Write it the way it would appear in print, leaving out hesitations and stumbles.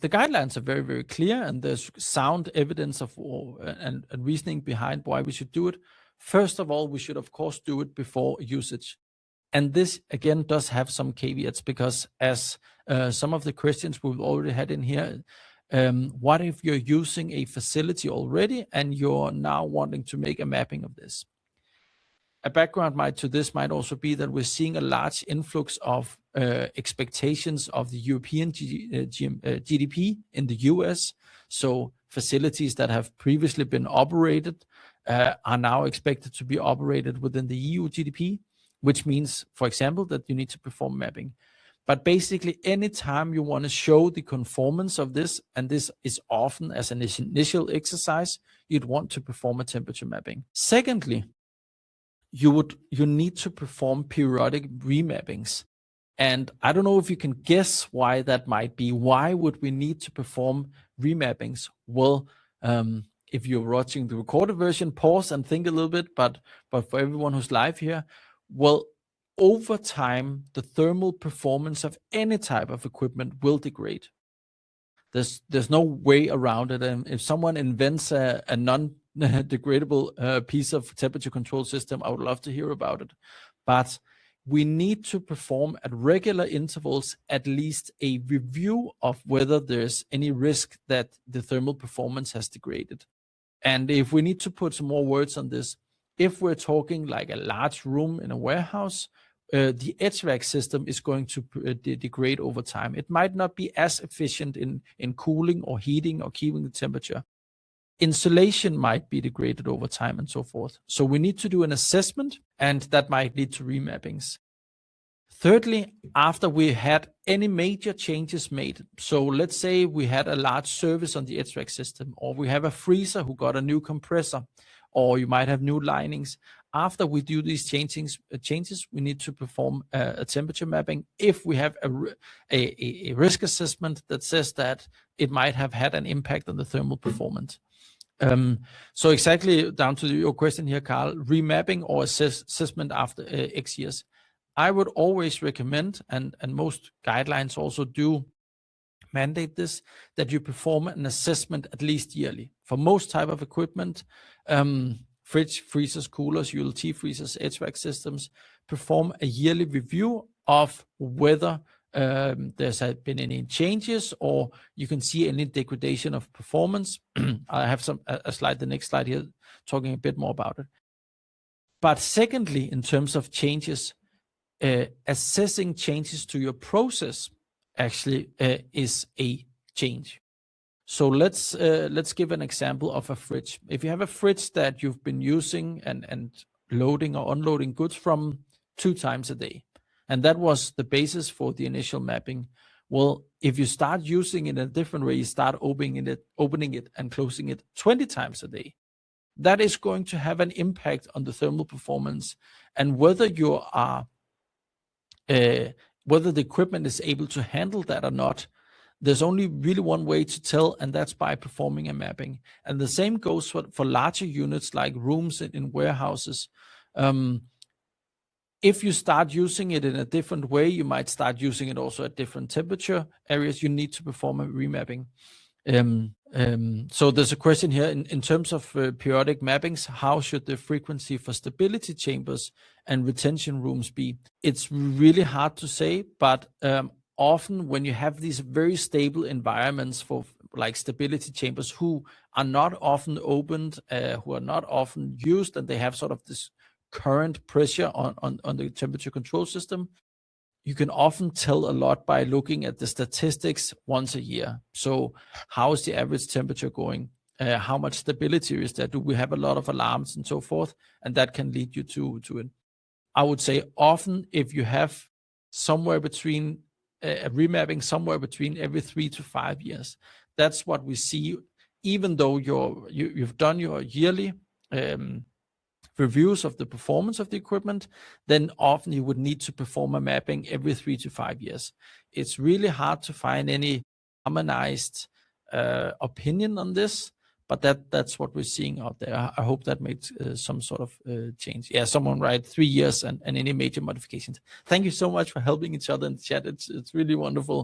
the guidelines are very, very clear, and there's sound evidence of and reasoning behind why we should do it. First of all, we should of course do it before usage. And this again does have some caveats, because as some of the questions we've already had in here, what if you're using a facility already and you're now wanting to make a mapping of this? A background to this might also be that we're seeing a large influx of expectations of the European GDP in the US. So facilities that have previously been operated are now expected to be operated within the EU GDP, which means, for example, that you need to perform mapping. But basically, anytime you want to show the conformance of this, and this is often as an initial exercise, you'd want to perform a temperature mapping. Secondly, you need to perform periodic remappings. And I don't know if you can guess why that might be. Why would we need to perform remappings? Well, if you're watching the recorded version, pause and think a little bit, but for everyone who's live here, well, over time, the thermal performance of any type of equipment will degrade. There's no way around it. And if someone invents a non-degradable piece of temperature control system, I would love to hear about it. But we need to perform at regular intervals at least a review of whether there's any risk that the thermal performance has degraded. And if we need to put some more words on this, if we're talking like a large room in a warehouse, the HVAC system is going to degrade over time. It might not be as efficient in cooling or heating or keeping the temperature. Insulation might be degraded over time and so forth. So we need to do an assessment, and that might lead to remappings. Thirdly, after we had any major changes made, so let's say we had a large service on the HVAC system, or we have a freezer who got a new compressor, or you might have new linings. After we do these changes, we need to perform a temperature mapping if we have a risk assessment that says that it might have had an impact on the thermal performance. So exactly down to your question here, Carl, remapping or assessment after X years. I would always recommend, and most guidelines also do mandate this, that you perform an assessment at least yearly. For most type of equipment, fridge, freezers, coolers, ULT freezers, HVAC systems, perform a yearly review of whether there's been any changes or you can see any degradation of performance. I have a slide, the next slide here, talking a bit more about it. But secondly, in terms of changes, assessing changes to your process actually is a change. So let's give an example of a fridge. If you have a fridge that you've been using and loading or unloading goods from 2 times a day, and that was the basis for the initial mapping. Well, if you start using it in a different way, you start opening it and closing it 20 times a day, that is going to have an impact on the thermal performance, and whether you are whether the equipment is able to handle that or not. There's only really one way to tell, and that's by performing a mapping. And the same goes for larger units like rooms in warehouses. If you start using it in a different way, you might start using it also at different temperature areas. You need to perform a remapping. So there's a question here in terms of periodic mappings. How should the frequency for stability chambers and retention rooms be? It's really hard to say, but often when you have these very stable environments for like stability chambers who are not often opened, who are not often used, and they have sort of this current pressure on the temperature control system, you can often tell a lot by looking at the statistics once a year. So how is the average temperature going? How much stability is there? Do we have a lot of alarms and so forth? And that can lead you to it. I would say often if you have somewhere between a remapping somewhere between every 3 to 5 years, that's what we see. Even though you've done your yearly reviews of the performance of the equipment, then often you would need to perform a mapping every 3 to 5 years. It's really hard to find any harmonized opinion on this, but that's what we're seeing out there. I hope that made some sort of change. Yeah, someone write 3 years and any major modifications. Thank you so much for helping each other in the chat. It's really wonderful.